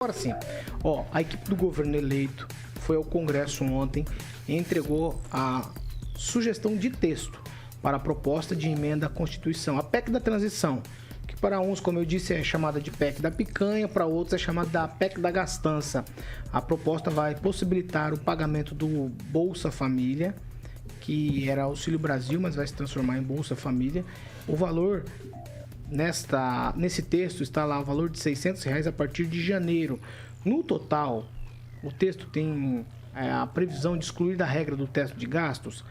Agora sim, ó, a equipe do governo eleito foi ao Congresso ontem e entregou a sugestão de texto para a proposta de emenda à Constituição, a PEC da transição, que para uns, como eu disse, é chamada de PEC da picanha, para outros é chamada da PEC da gastança. A proposta vai possibilitar o pagamento do Bolsa Família, que era Auxílio Brasil, mas vai se transformar em Bolsa Família. O valor nesse texto está lá o valor de R$600 a partir de janeiro. No total, o texto tem a previsão de excluir da regra do teto de gastos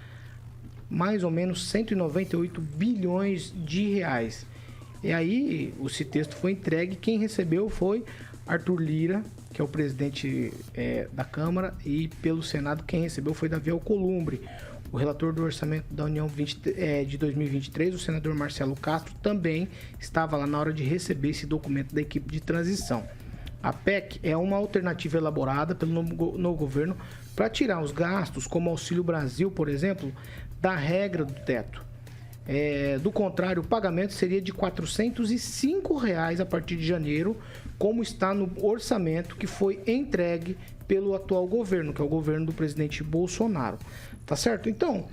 mais ou menos 198 bilhões de reais. E aí, esse texto foi entregue, quem recebeu foi Arthur Lira, que é o presidente da Câmara, e pelo Senado quem recebeu foi Davi Alcolumbre. O relator do orçamento da União de 2023, o senador Marcelo Castro, também estava lá na hora de receber esse documento da equipe de transição. A PEC é uma alternativa elaborada pelo novo governo para tirar os gastos, como Auxílio Brasil, por exemplo, da regra do teto. Do contrário, o pagamento seria de R$ 405 a partir de janeiro, como está no orçamento que foi entregue pelo atual governo, que é o governo do presidente Bolsonaro. Tá certo? Então,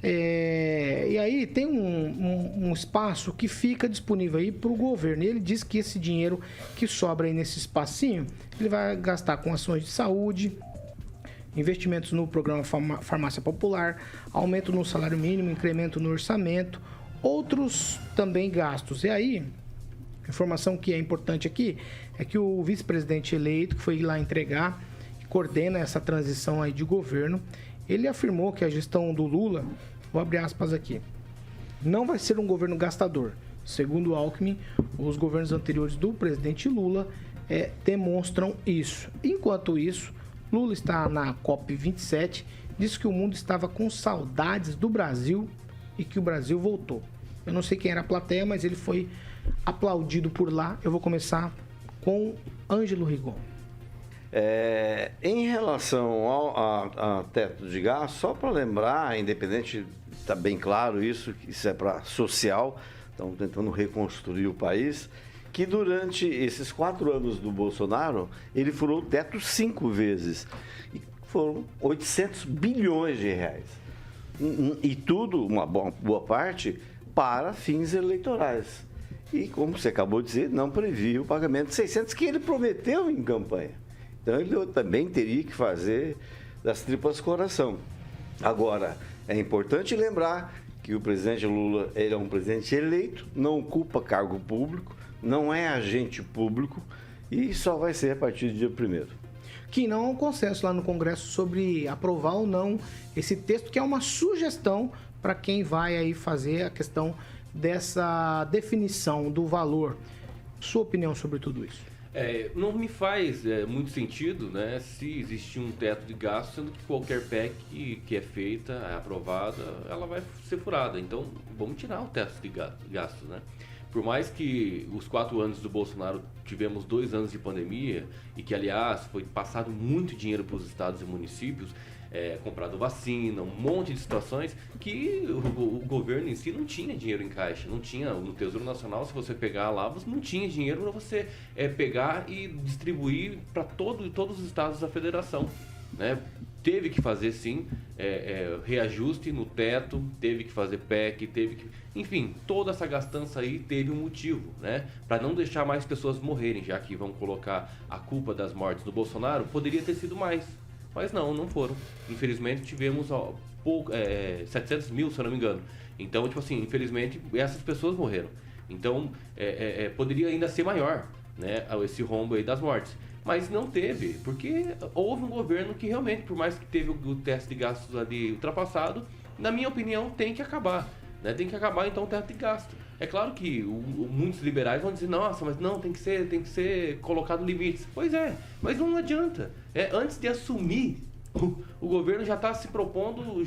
e aí tem um espaço que fica disponível aí para o governo. E ele diz que esse dinheiro que sobra aí nesse espacinho, ele vai gastar com ações de saúde, investimentos no programa Farmácia Popular, aumento no salário mínimo, incremento no orçamento, outros também gastos. E aí, a informação que é importante aqui é que o vice-presidente eleito, que foi lá entregar, que coordena essa transição aí de governo, ele afirmou que a gestão do Lula, vou abrir aspas aqui, não vai ser um governo gastador. Segundo Alckmin, os governos anteriores do presidente Lula demonstram isso. Enquanto isso, Lula está na COP27, disse que o mundo estava com saudades do Brasil e que o Brasil voltou. Eu não sei quem era a plateia, mas ele foi aplaudido por lá. Eu vou começar com Ângelo Rigon. Em relação ao teto de gastos, só para lembrar, independente, está bem claro isso, que isso é para social, estão tentando reconstruir o país, que durante esses 4 anos do Bolsonaro, ele furou o teto 5 vezes. E foram 800 bilhões de reais. E tudo, uma boa parte, para fins eleitorais. E, como você acabou de dizer, não previa o pagamento de 600 que ele prometeu em campanha. Então, ele também teria que fazer das tripas coração. Agora, é importante lembrar que o presidente Lula ele é um presidente eleito, não ocupa cargo público, não é agente público e só vai ser a partir do dia 1º. Que não há um consenso lá no Congresso sobre aprovar ou não esse texto, que é uma sugestão para quem vai aí fazer a questão dessa definição do valor. Sua opinião sobre tudo isso? Não me faz muito sentido, né, se existir um teto de gastos, sendo que qualquer PEC que é feita, é aprovada, ela vai ser furada. Então, vamos tirar o teto de gastos, né? Por mais que os 4 anos do Bolsonaro tivemos 2 anos de pandemia e que, aliás, foi passado muito dinheiro para os estados e municípios, comprado vacina, um monte de situações que o governo em si não tinha dinheiro em caixa, não tinha no Tesouro Nacional, se você pegar lá, você não tinha dinheiro para você pegar e distribuir para todos os estados da federação, né? Teve que fazer sim reajuste no teto, teve que fazer PEC, enfim, toda essa gastança aí teve um motivo, né? Para não deixar mais pessoas morrerem, já que vão colocar a culpa das mortes do Bolsonaro, poderia ter sido mais. Mas não foram. Infelizmente tivemos 700 mil, se eu não me engano. Então, tipo assim, infelizmente essas pessoas morreram. Então, poderia ainda ser maior, né, esse rombo aí das mortes. Mas não teve, porque houve um governo que realmente, por mais que teve o teto de gastos ali ultrapassado, na minha opinião, tem que acabar. Né? Tem que acabar então o teto de gasto. É claro que muitos liberais vão dizer, nossa, mas não, tem que ser colocado limites. Pois é, mas não adianta. Antes de assumir, o governo já está se propondo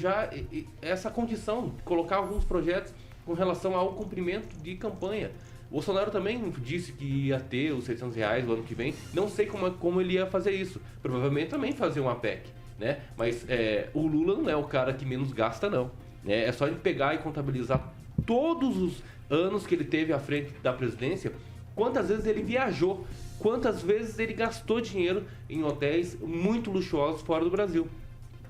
essa condição, de colocar alguns projetos com relação ao cumprimento de campanha. Bolsonaro também disse que ia ter os R$600 no ano que vem. Não sei como ele ia fazer isso. Provavelmente também fazer uma PEC, né? Mas o Lula não é o cara que menos gasta, não. É só ele pegar e contabilizar todos os anos que ele teve à frente da presidência, quantas vezes ele viajou, quantas vezes ele gastou dinheiro em hotéis muito luxuosos fora do Brasil.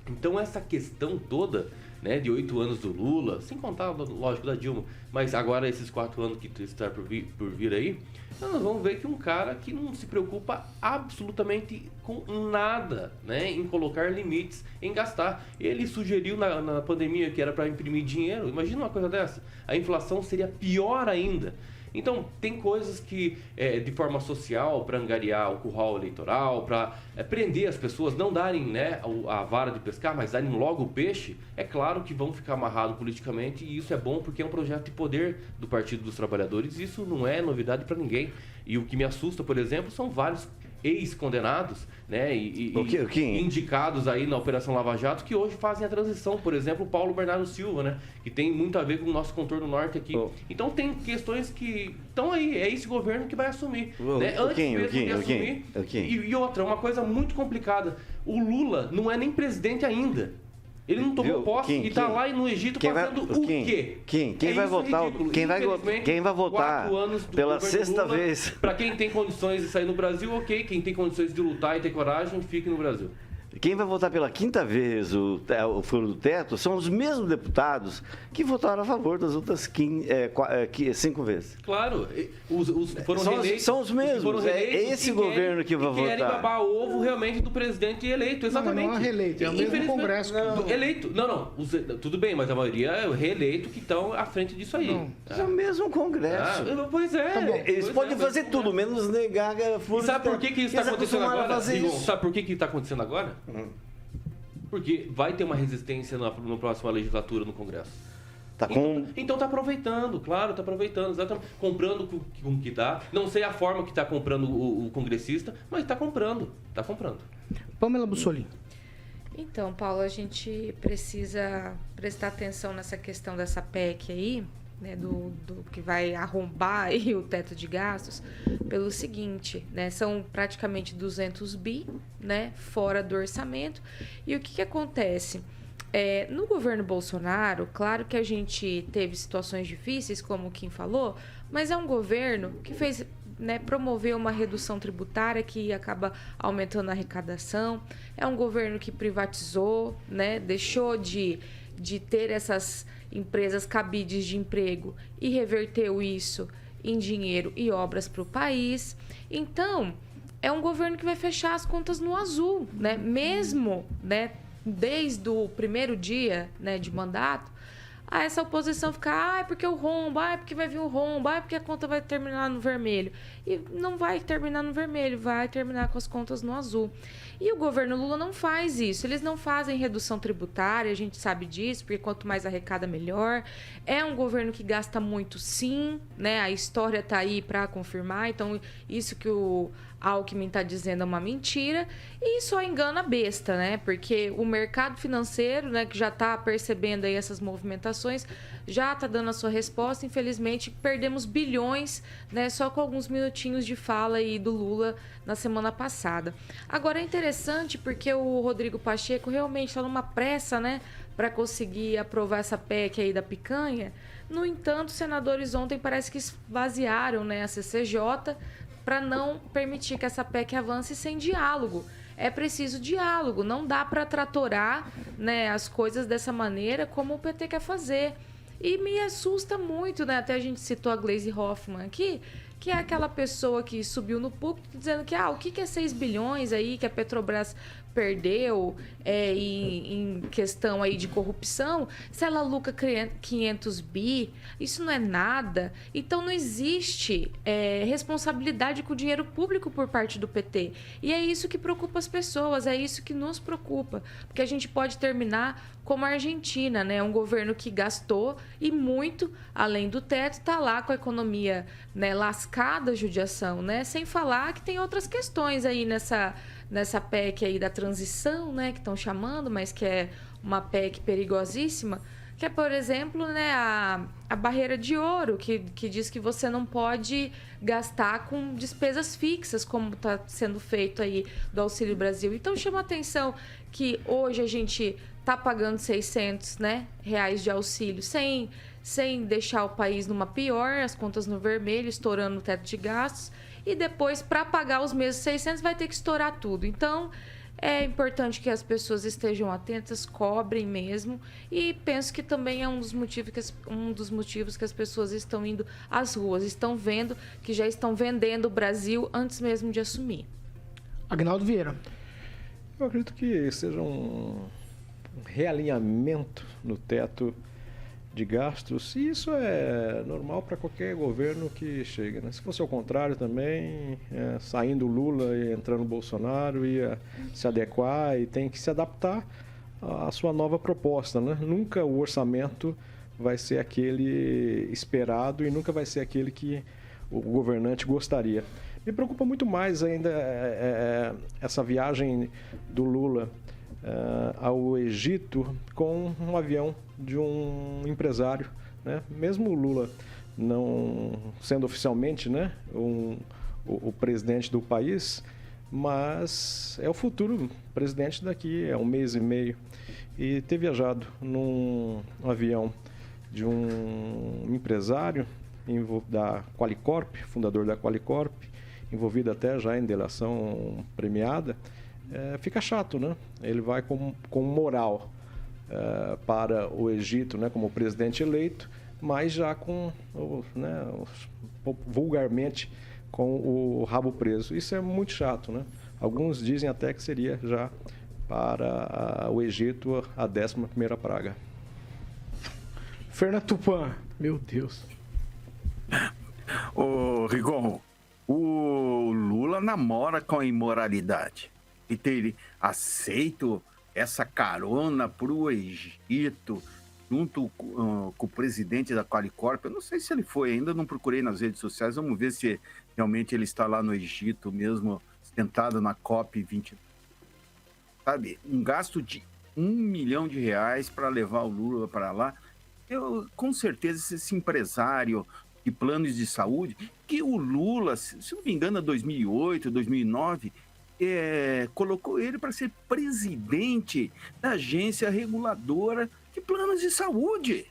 Então essa questão toda, né, de 8 anos do Lula, sem contar, lógico, da Dilma, mas agora esses 4 anos que está por vir aí, nós vamos ver que um cara que não se preocupa absolutamente com nada, né, em colocar limites, em gastar. Ele sugeriu na pandemia que era para imprimir dinheiro. Imagina uma coisa dessa. A inflação seria pior ainda. Então, tem coisas que, de forma social, para angariar o curral eleitoral, para prender as pessoas, não darem, né, a vara de pescar, mas darem logo o peixe, é claro que vão ficar amarrados politicamente, e isso é bom porque é um projeto de poder do Partido dos Trabalhadores. Isso não é novidade para ninguém. E o que me assusta, por exemplo, são vários ex-condenados, né, e indicados aí na Operação Lava Jato, que hoje fazem a transição. Por exemplo, o Paulo Bernardo Silva, né, que tem muito a ver com o nosso contorno norte aqui. Então tem questões que estão aí, é esse governo que vai assumir. Né? Antes mesmo de assumir. E outra, uma coisa muito complicada, o Lula não é nem presidente ainda. Ele não tomou posse e está lá no Egito fazendo o quê? Quem vai votar? Quem vai votar pela sexta vez? Para quem tem condições de sair no Brasil, ok. Quem tem condições de lutar e ter coragem, fique no Brasil. Quem vai votar pela quinta vez o furo do teto são os mesmos deputados que votaram a favor das outras 5 vezes. Claro, foram reeleitos. São os mesmos. É esse governo que vai votar. Querem babar ovo realmente do presidente eleito, exatamente. Não é reeleito, é o mesmo Congresso. Eleito. Não. Tudo bem, mas a maioria é reeleito que estão à frente disso aí. É o mesmo Congresso. Pois é. Tá eles podem fazer tudo, menos negar furo do teto. Sabe por que isso está acontecendo agora? Sabe por que está acontecendo agora? Porque vai ter uma resistência na próxima legislatura no Congresso. Então está aproveitando, claro, está aproveitando, exatamente, comprando com o que dá. Não sei a forma que está comprando o congressista, mas está comprando. Pamela Bussolini. Então, Paulo, a gente precisa prestar atenção nessa questão dessa PEC aí, né, do que vai arrombar aí o teto de gastos, pelo seguinte, né, são praticamente 200 bi, né, fora do orçamento. E o que acontece? No governo Bolsonaro, claro que a gente teve situações difíceis, como o Kim falou, mas é um governo que fez, né, promoveu uma redução tributária que acaba aumentando a arrecadação. É um governo que privatizou, né, deixou de ter essas empresas cabides de emprego e reverteu isso em dinheiro e obras para o país. Então, é um governo que vai fechar as contas no azul, né? Mesmo, né, desde o primeiro dia, né, de mandato, essa oposição ficar, é porque o rombo, é porque vai vir o rombo, é porque a conta vai terminar no vermelho. E não vai terminar no vermelho, vai terminar com as contas no azul. E o governo Lula não faz isso. Eles não fazem redução tributária, a gente sabe disso, porque quanto mais arrecada, melhor. É um governo que gasta muito, sim, né? A história está aí para confirmar. Então, isso que o Alckmin está dizendo é uma mentira. E só engana a besta, né? Porque o mercado financeiro, né, que já está percebendo aí essas movimentações, já está dando a sua resposta. Infelizmente, perdemos bilhões, né, só com alguns minutinhos de fala aí do Lula na semana passada. Agora, é interessante porque o Rodrigo Pacheco realmente está numa pressa, né, para conseguir aprovar essa PEC aí da picanha. No entanto, os senadores ontem parece que esvaziaram, né, a CCJ para não permitir que essa PEC avance sem diálogo. É preciso diálogo, não dá para tratorar, né, as coisas dessa maneira como o PT quer fazer. E me assusta muito, né? Até a gente citou a Gleisi Hoffmann aqui, que é aquela pessoa que subiu no púlpito dizendo que o que é 6 bilhões aí que a Petrobras perdeu em questão aí de corrupção, se ela lucra 500 bi, isso não é nada. Então não existe responsabilidade com o dinheiro público por parte do PT. E é isso que preocupa as pessoas, é isso que nos preocupa, porque a gente pode terminar como a Argentina, né? Um governo que gastou e muito além do teto, está lá com a economia, né, lascada, judiação, né? Sem falar que tem outras questões aí nessa PEC aí da transição, né, que estão chamando, mas que é uma PEC perigosíssima, que é, por exemplo, né, a barreira de ouro, que diz que você não pode gastar com despesas fixas, como está sendo feito aí do Auxílio Brasil. Então, chama a atenção que hoje a gente está pagando 600, né, reais de auxílio sem deixar o país numa pior, as contas no vermelho, estourando o teto de gastos. e depois, para pagar os mesmos 600, vai ter que estourar tudo. Então, é importante que as pessoas estejam atentas, cobrem mesmo, e penso que também é um dos motivos que as pessoas estão indo às ruas, estão vendo que já estão vendendo o Brasil antes mesmo de assumir. Agnaldo Vieira. Eu acredito que seja um realinhamento no teto de gastos, e isso é normal para qualquer governo que chega, né? Se fosse ao contrário também, saindo o Lula e entrando o Bolsonaro, ia se adequar e tem que se adaptar à sua nova proposta, né? Nunca o orçamento vai ser aquele esperado e nunca vai ser aquele que o governante gostaria. Me preocupa muito mais ainda essa viagem do Lula ao Egito com um avião de um empresário, né? Mesmo o Lula não sendo oficialmente, né, o presidente do país, mas é o futuro presidente daqui a um mês e meio, e ter viajado num avião de um empresário da Qualicorp, fundador da Qualicorp, envolvido até já em delação premiada, fica chato, né? Ele vai com moral para o Egito, né, como presidente eleito, mas já com, né, vulgarmente, com o rabo preso. Isso é muito chato, né? Alguns dizem até que seria já para o Egito a 11ª praga. Fernando Tupan, meu Deus. Ô, Rigon, o Lula namora com a imoralidade. E ter aceito essa carona para o Egito, junto com o presidente da Qualicorp. Eu não sei se ele foi, ainda não procurei nas redes sociais. Vamos ver se realmente ele está lá no Egito mesmo, sentado na COP20. Sabe, um gasto de R$1 milhão para levar o Lula para lá. Eu, com certeza, esse empresário de planos de saúde, que o Lula, se não me engano, em 2008, 2009... colocou ele para ser presidente da agência reguladora de planos de saúde.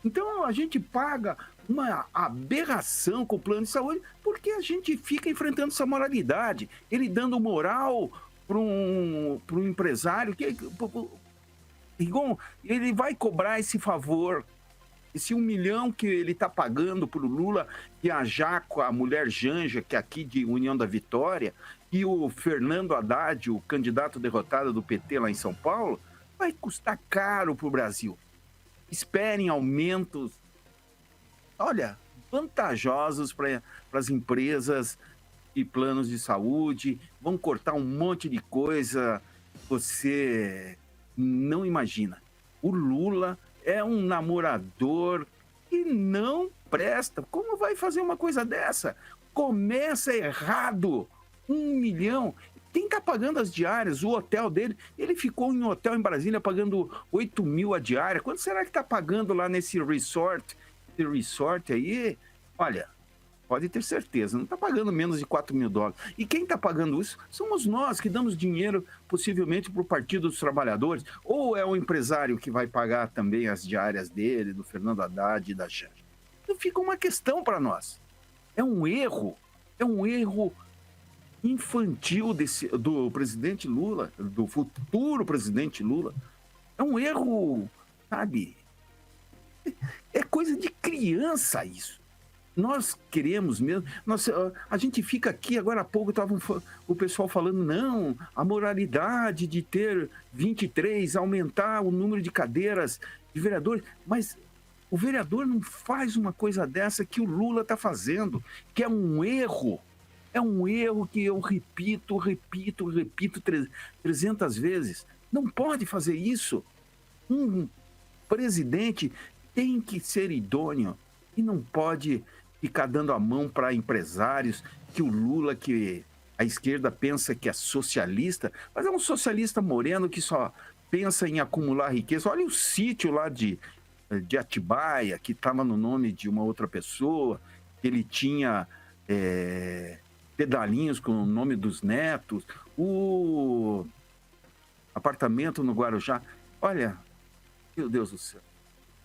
Então a gente paga uma aberração com o plano de saúde porque a gente fica enfrentando essa moralidade. Ele dando moral para um empresário que ele vai cobrar esse favor, esse 1 milhão que ele está pagando para o Lula viajar com a mulher Janja, que é aqui de União da Vitória, e o Fernando Haddad, o candidato derrotado do PT lá em São Paulo, vai custar caro para o Brasil. Esperem aumentos, olha, vantajosos para as empresas e planos de saúde. Vão cortar um monte de coisa, você não imagina. O Lula é um namorador que não presta. Como vai fazer uma coisa dessa? Começa errado. 1 milhão. Quem está pagando as diárias? O hotel dele, ele ficou em um hotel em Brasília pagando 8 mil a diária. Quanto será que está pagando lá nesse resort? Esse resort aí, olha, pode ter certeza, não está pagando menos de $4 mil. E quem está pagando isso somos nós, que damos dinheiro possivelmente para o Partido dos Trabalhadores, ou é o empresário que vai pagar também as diárias dele, do Fernando Haddad e da Janja. Então fica uma questão para nós. É um erro infantil do presidente Lula, do futuro presidente Lula. É um erro, sabe? É coisa de criança isso. Nós queremos mesmo. A gente fica aqui, agora há pouco estava o pessoal falando, não, a moralidade de ter 23, aumentar o número de cadeiras de vereadores, mas o vereador não faz uma coisa dessa que o Lula está fazendo, que é um erro. É um erro que eu repito 300 vezes. Não pode fazer isso. Um presidente tem que ser idôneo e não pode ficar dando a mão para empresários, que o Lula, que a esquerda pensa que é socialista, mas é um socialista moreno que só pensa em acumular riqueza. Olha o sítio lá de Atibaia, que estava no nome de uma outra pessoa, ele tinha pedalinhos com o nome dos netos, o apartamento no Guarujá. Olha, meu Deus do céu.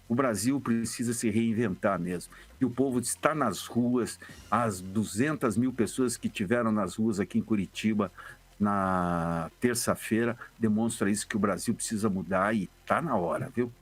O Brasil precisa se reinventar mesmo. E o povo está nas ruas, as 200 mil pessoas que estiveram nas ruas aqui em Curitiba na terça-feira, demonstra isso, que o Brasil precisa mudar e está na hora, viu?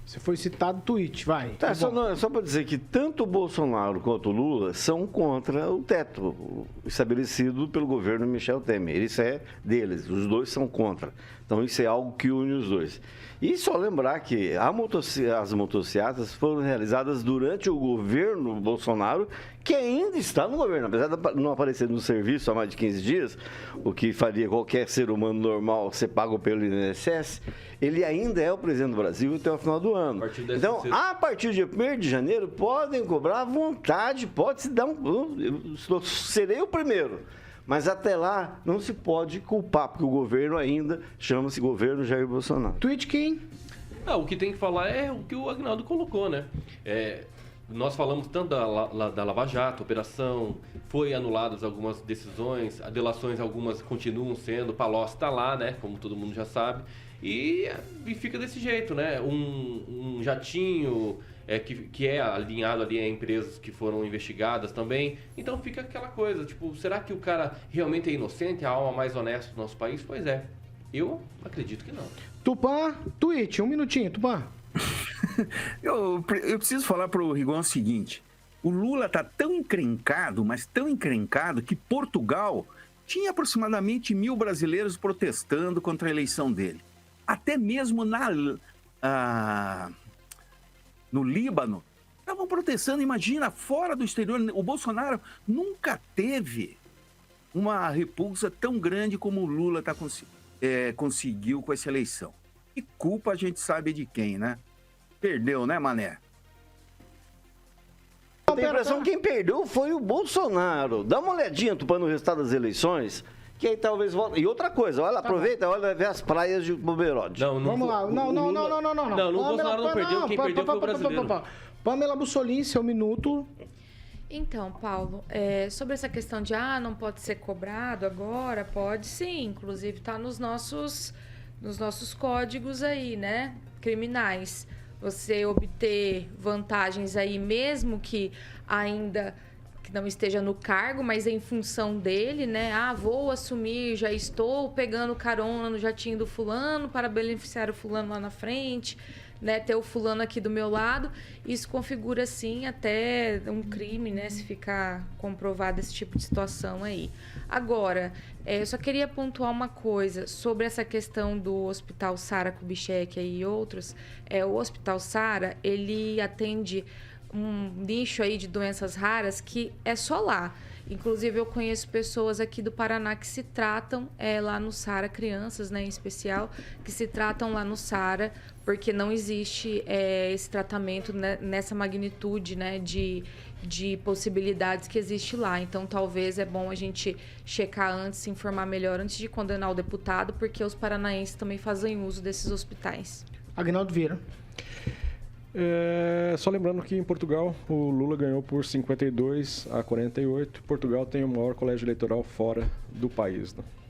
Você foi citado no tweet, vai. Tá, só para dizer que tanto o Bolsonaro quanto o Lula são contra o teto estabelecido pelo governo Michel Temer. Isso é deles, os dois são contra. Então isso é algo que une os dois. E só lembrar que as motocicletas foram realizadas durante o governo Bolsonaro, que ainda está no governo. Apesar de não aparecer no serviço há mais de 15 dias, o que faria qualquer ser humano normal ser pago pelo INSS, ele ainda é o presidente do Brasil até o final do ano. Então, a partir de 1º de janeiro, podem cobrar à vontade, pode-se dar eu serei o primeiro. Mas até lá não se pode culpar, porque o governo ainda chama-se governo Jair Bolsonaro. Tweet quem? O que tem que falar é o que o Agnaldo colocou, né? Nós falamos tanto da Lava Jato, operação, foi anuladas algumas decisões, delações algumas continuam sendo, Palocci está lá, né? Como todo mundo já sabe. E fica desse jeito, né? Um jatinho que é alinhado ali a empresas que foram investigadas também. Então fica aquela coisa, tipo, será que o cara realmente é inocente, a alma mais honesta do nosso país? Pois é, eu acredito que não. Tupã, tweet, 1 minutinho, Tupã. Eu preciso falar para o Rigon o seguinte, o Lula está tão encrencado, mas tão encrencado, que Portugal tinha aproximadamente 1.000 brasileiros protestando contra a eleição dele. Até mesmo no Líbano, estavam protestando. Imagina, fora do exterior, o Bolsonaro nunca teve uma repulsa tão grande como o Lula conseguiu com essa eleição. E culpa a gente sabe de quem, né? Perdeu, né, Mané? Eu tenho a impressão que quem perdeu foi o Bolsonaro. Dá uma olhadinha, Tupã, no resultado das eleições, que aí talvez volte. E outra coisa, olha, aproveita, olha, ver as praias de Boberode. Vamos lá. Não. Não, o Bolsonaro não perdeu, quem perdeu foi o brasileiro. Pamela Bussolini, seu minuto. Então, Paulo, sobre essa questão de não pode ser cobrado agora, pode sim, inclusive está nos nossos códigos aí, né, criminais. Você obter vantagens aí, mesmo que ainda que não esteja no cargo, mas em função dele, né? Vou assumir, já estou pegando carona no jatinho do fulano para beneficiar o fulano lá na frente, né? Ter o fulano aqui do meu lado. Isso configura, sim, até um crime, né? Se ficar comprovado esse tipo de situação aí. Agora, eu só queria pontuar uma coisa sobre essa questão do Hospital Sara Kubitschek e outros. O Hospital Sara, ele atende um nicho aí de doenças raras que é só lá. Inclusive, eu conheço pessoas aqui do Paraná que se tratam lá no Sara, crianças, né, em especial, que se tratam lá no Sara, porque não existe esse tratamento, né, nessa magnitude, né, de possibilidades que existe lá. Então, talvez é bom a gente checar antes, se informar melhor antes de condenar o deputado, porque os paranaenses também fazem uso desses hospitais. Agnaldo Vieira. Só lembrando que em Portugal o Lula ganhou por 52 a 48. Portugal tem o maior colégio eleitoral fora do país, né?